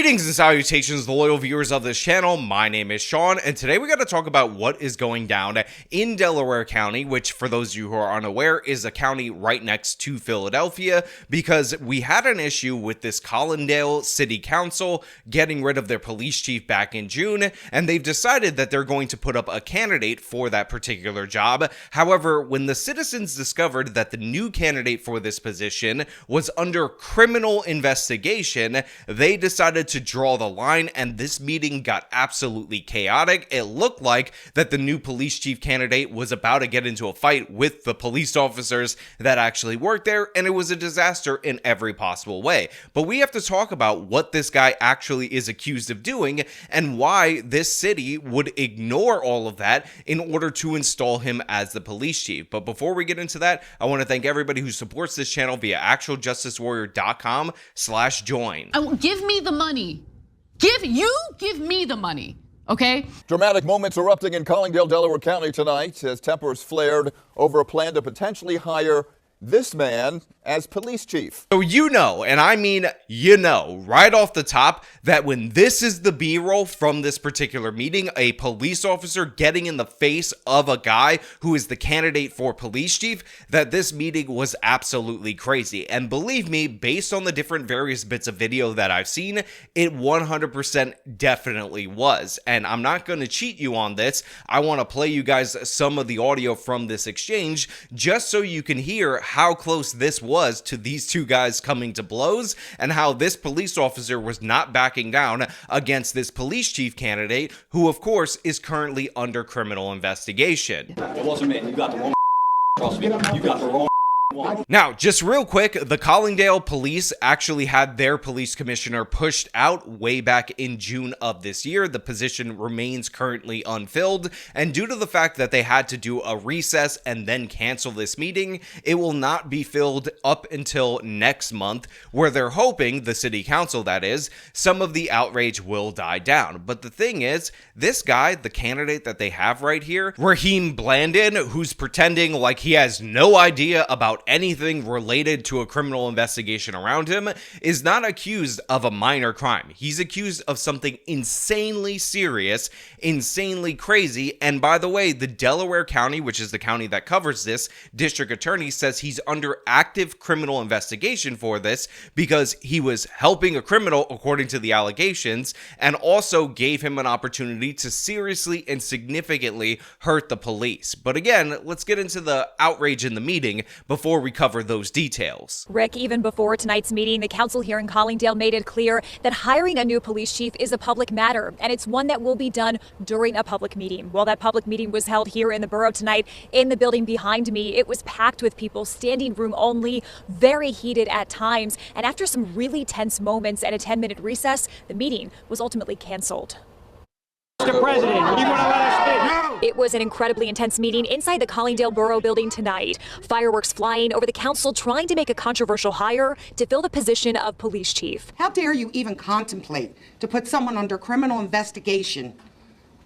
Greetings and salutations, the loyal viewers of this channel. My name is Sean, and today we got to talk about what is going down in Delaware County, which, for those of you who are unaware, is a county right next to Philadelphia, because we had an issue with this Collingdale City Council getting rid of their police chief back in June, and they've decided that they're going to put up a candidate for that particular job. However, when the citizens discovered that the new candidate for this position was under criminal investigation, they decided to draw the line, and this meeting got absolutely chaotic. It looked like that the new police chief candidate was about to get into a fight with the police officers that actually worked there, and it was a disaster in every possible way. But we have to talk about what this guy actually is accused of doing and why this city would ignore all of that in order to install him as the police chief. But before we get into that, I want to thank everybody who supports this channel via actualjusticewarrior.com/join. Give me the money. Give me the money, okay? Dramatic moments erupting in Collingdale, Delaware County tonight as tempers flared over a plan to potentially hire this man as police chief. So you know, and I mean you know, right off the top, that when this is the B-roll from this particular meeting, a police officer getting in the face of a guy who is the candidate for police chief, that this meeting was absolutely crazy. And believe me, based on the different various bits of video that I've seen, it 100% definitely was. And I'm not going to cheat you on this. I want to play you guys some of the audio from this exchange just so you can hear how close this was to these two guys coming to blows, and how this police officer was not backing down against this police chief candidate, who of course is currently under criminal investigation. It wasn't me. You got the wrong trust me. You got the wrong. Now, just real quick, the Collingdale police actually had their police commissioner pushed out way back in June of this year. The position remains currently unfilled, and due to the fact that they had to do a recess and then cancel this meeting, it will not be filled up until next month, where they're hoping, the city council that is, some of the outrage will die down. But the thing is, this guy, the candidate that they have right here, Blandon, who's pretending like he has no idea about anything related to a criminal investigation around him, is not accused of a minor crime. He's accused of something insanely serious, insanely crazy. And by the way, the Delaware County, which is the county that covers this, district attorney says he's under active criminal investigation for this because he was helping a criminal, according to the allegations, and also gave him an opportunity to seriously and significantly hurt the police. But again, let's get into the outrage in the meeting before we cover those details. Rick, even before tonight's meeting, the council here in Collingdale made it clear that hiring a new police chief is a public matter, and it's one that will be done during a public meeting. Well, that public meeting was held here in the borough tonight in the building behind me. It was packed with people, standing room only, very heated at times, and after some really tense moments and a 10-minute recess, the meeting was ultimately canceled. Mr. President, you want to let us speak? No! It was an incredibly intense meeting inside the Collingdale Borough building tonight. Fireworks flying over the council trying to make a controversial hire to fill the position of police chief. How dare you even contemplate to put someone under criminal investigation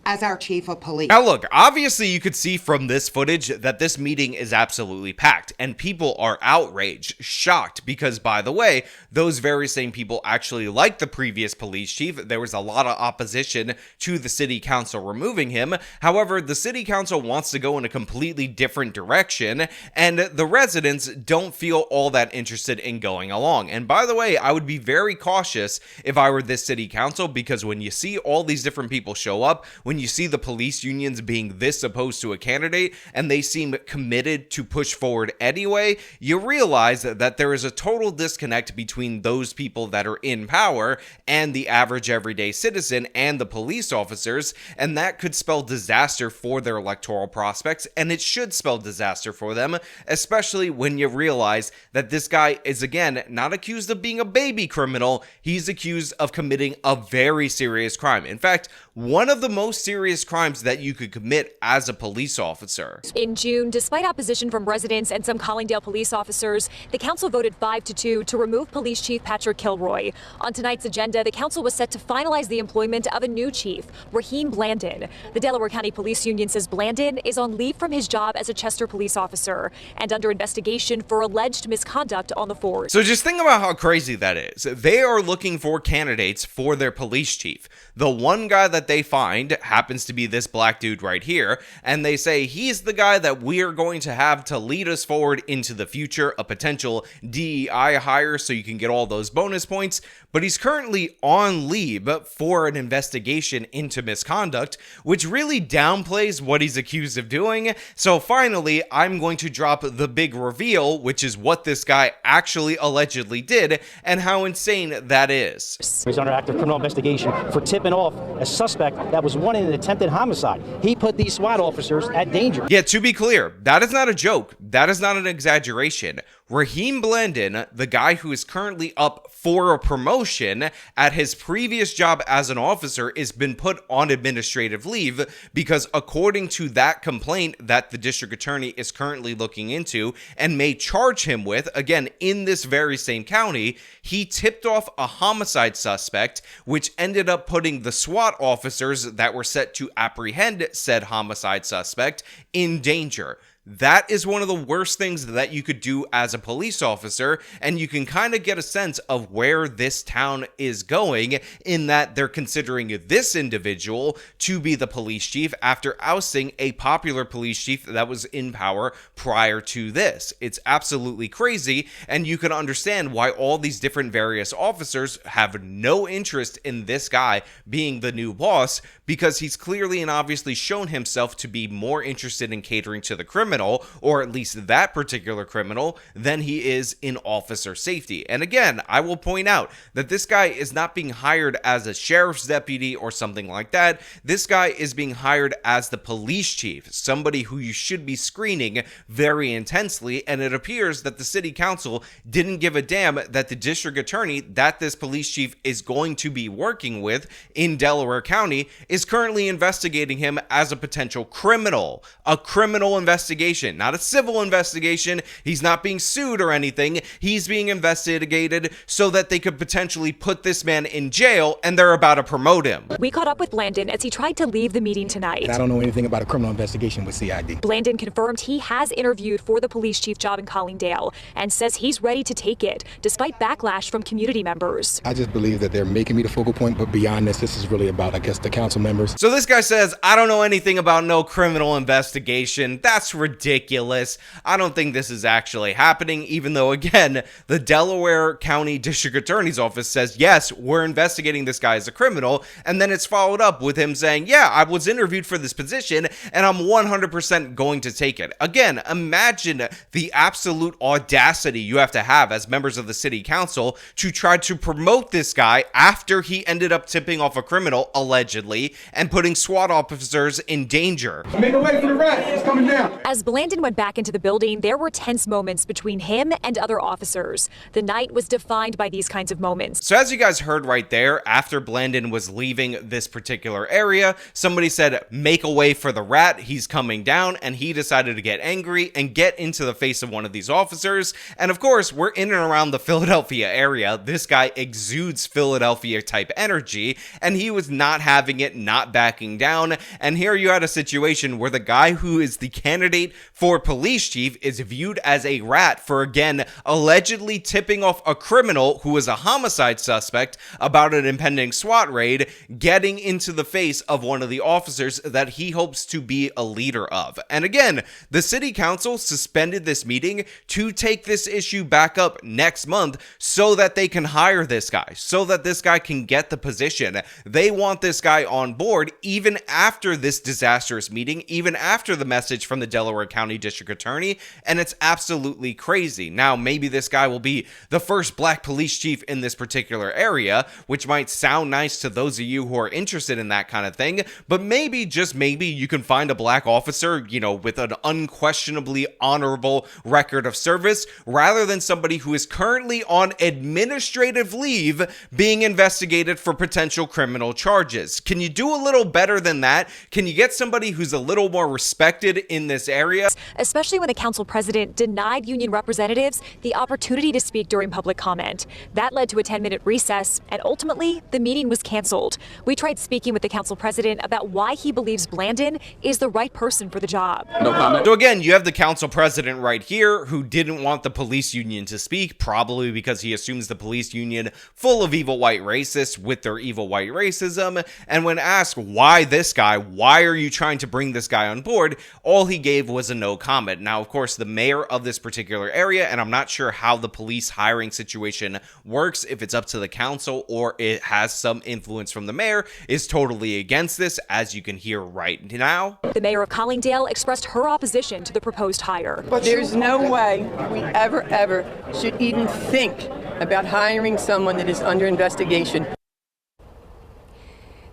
as our chief of police? Now look, obviously you could see from this footage that this meeting is absolutely packed, and people are outraged, shocked, because by the way, those very same people actually like the previous police chief. There was a lot of opposition to the city council removing him. However, the city council wants to go in a completely different direction, and the residents don't feel all that interested in going along. And by the way, I would be very cautious if I were this city council, because when you see all these different people show up, when you see the police unions being this opposed to a candidate and they seem committed to push forward anyway, you realize that there is a total disconnect between those people that are in power and the average everyday citizen and the police officers, and that could spell disaster for their electoral prospects, and it should spell disaster for them, especially when you realize that this guy is, again, not accused of being a baby criminal. He's accused of committing a very serious crime. In fact, one of the most serious crimes that you could commit as a police officer. In June, despite opposition from residents and some Collingdale police officers, the council voted 5-2 to remove Police Chief Patrick Kilroy. On tonight's agenda, the council was set to finalize the employment of a new chief, Blandon. The Delaware County Police Union says Blandon is on leave from his job as a Chester police officer and under investigation for alleged misconduct on the force. So just think about how crazy that is. They are looking for candidates for their police chief. The one guy that they find happens to be this black dude right here, and they say he's the guy that we are going to have to lead us forward into the future, a potential DEI hire so you can get all those bonus points, but he's currently on leave for an investigation into misconduct, which really downplays what he's accused of doing. So finally, I'm going to drop the big reveal, which is what this guy actually allegedly did and how insane that is. He's under active criminal investigation for tipping off a suspect that was wanted in an attempted homicide. He put these SWAT officers at danger. Yeah, to be clear, that is not a joke. That is not an exaggeration. Blandon, the guy who is currently up for a promotion at his previous job as an officer, has been put on administrative leave because according to that complaint that the district attorney is currently looking into and may charge him with, again, in this very same county, he tipped off a homicide suspect, which ended up putting the SWAT officers that were set to apprehend said homicide suspect in danger. That is one of the worst things that you could do as a police officer, and you can kind of get a sense of where this town is going in that they're considering this individual to be the police chief after ousting a popular police chief that was in power prior to this. It's absolutely crazy, and you can understand why all these different various officers have no interest in this guy being the new boss, because he's clearly and obviously shown himself to be more interested in catering to the criminal, or at least that particular criminal, than he is in officer safety. And again, I will point out that this guy is not being hired as a sheriff's deputy or something like that. This guy is being hired as the police chief, somebody who you should be screening very intensely, and it appears that the city council didn't give a damn that the district attorney that this police chief is going to be working with in Delaware County is currently investigating him as a potential criminal. A criminal investigation, not a civil investigation. He's not being sued or anything. He's being investigated so that they could potentially put this man in jail, and they're about to promote him. We caught up with Blandon as he tried to leave the meeting tonight. I don't know anything about a criminal investigation with CID. Blandon confirmed he has interviewed for the police chief job in Collingdale and says he's ready to take it, despite backlash from community members. I just believe that they're making me the focal point, but beyond this is really about, I guess, the council members. So this guy says, I don't know anything about no criminal investigation. That's ridiculous. I don't think this is actually happening, even though, again, the Delaware County District Attorney's Office says, yes, we're investigating this guy as a criminal, and then it's followed up with him saying, yeah, I was interviewed for this position, and I'm 100% going to take it. Again, imagine the absolute audacity you have to have as members of the city council to try to promote this guy after he ended up tipping off a criminal, allegedly, and putting SWAT officers in danger. Make a way for the rat. It's coming down. As Blandon went back into the building, there were tense moments between him and other officers. The night was defined by these kinds of moments. So as you guys heard right there, after Blandon was leaving this particular area, somebody said, make a way for the rat, he's coming down, and he decided to get angry and get into the face of one of these officers. And of course, we're in and around the Philadelphia area. This guy exudes Philadelphia type energy, and he was not having it, not backing down. And here you had a situation where the guy who is the candidate for police chief is viewed as a rat for, again, allegedly tipping off a criminal who was a homicide suspect about an impending SWAT raid, getting into the face of one of the officers that he hopes to be a leader of. And again, the city council suspended this meeting to take this issue back up next month so that they can hire this guy, so that this guy can get the position. They want this guy on board even after this disastrous meeting, even after the message from the Delaware Delaware County District Attorney, and it's absolutely crazy. Now, maybe this guy will be the first black police chief in this particular area, which might sound nice to those of you who are interested in that kind of thing, but maybe, just maybe, you can find a black officer, you know, with an unquestionably honorable record of service, rather than somebody who is currently on administrative leave being investigated for potential criminal charges. Can you do a little better than that? Can you get somebody who's a little more respected in this area? Especially when the council president denied union representatives the opportunity to speak during public comment. That led to a 10-minute recess, and ultimately, the meeting was canceled. We tried speaking with the council president about why he believes Blandon is the right person for the job. No comment. So again, you have the council president right here who didn't want the police union to speak, probably because he assumes the police union full of evil white racists with their evil white racism. And when asked why this guy, why are you trying to bring this guy on board, all he gave was a no comment. Now, of course, the mayor of this particular area, and I'm not sure how the police hiring situation works, if it's up to the council or it has some influence from the mayor, is totally against this, as you can hear right now. The mayor of Collingdale expressed her opposition to the proposed hire. But there's no way we ever should even think about hiring someone that is under investigation.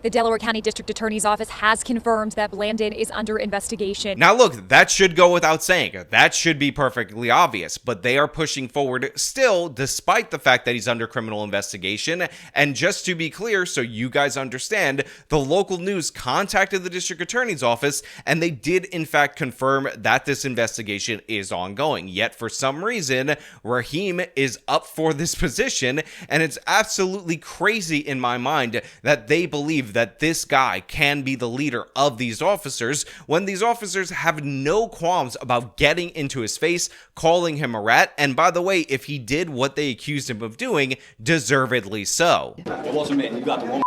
The Delaware County District Attorney's Office has confirmed that Blandon is under investigation. Now look, that should go without saying. That should be perfectly obvious, but they are pushing forward still, despite the fact that he's under criminal investigation. And just to be clear, so you guys understand, the local news contacted the District Attorney's Office, and they did in fact confirm that this investigation is ongoing. Yet for some reason, Raheem is up for this position, and it's absolutely crazy in my mind that they believe that this guy can be the leader of these officers when these officers have no qualms about getting into his face, calling him a rat, and by the way, if he did what they accused him of doing, deservedly so. It wasn't me. You got the wrong.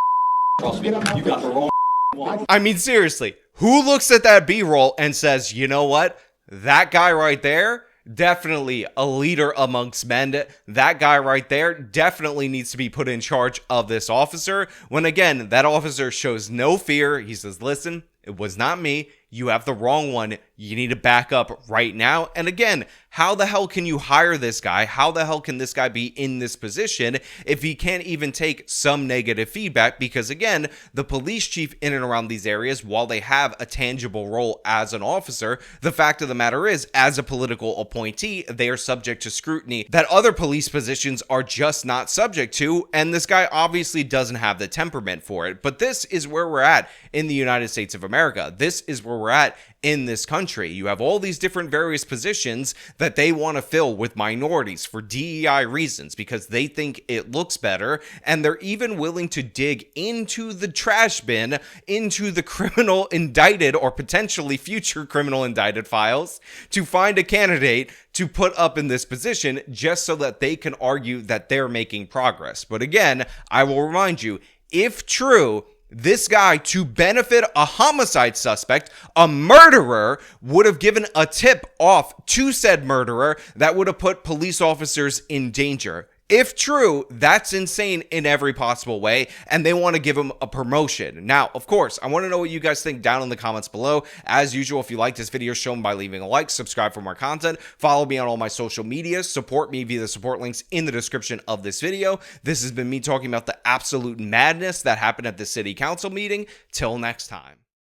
Trust me. You got the wrong one. I mean, seriously, who looks at that B-roll and says, you know what? That guy right there, definitely a leader amongst men. That guy right there definitely needs to be put in charge of this officer. When again, that officer shows no fear. He says, listen, it was not me. You have the wrong one. You need to back up right now. And again, how the hell can you hire this guy? How the hell can this guy be in this position if he can't even take some negative feedback? Because again, the police chief in and around these areas, while they have a tangible role as an officer, the fact of the matter is, as a political appointee, they are subject to scrutiny that other police positions are just not subject to. And this guy obviously doesn't have the temperament for it. But this is where we're at in the United States of America. This is where we're at in this country. You have all these different various positions that they want to fill with minorities for DEI reasons because they think it looks better, and they're even willing to dig into the trash bin, into the criminal indicted or potentially future criminal indicted files to find a candidate to put up in this position just so that they can argue that they're making progress. But again, I will remind you, if true, this guy, to benefit a homicide suspect, a murderer, would have given a tip off to said murderer that would have put police officers in danger. If true, that's insane in every possible way, and they want to give him a promotion. Now, of course, I want to know what you guys think down in the comments below. As usual, if you like this video, show them by leaving a like, subscribe for more content, follow me on all my social media, support me via the support links in the description of this video. This has been me talking about the absolute madness that happened at the city council meeting. Till next time.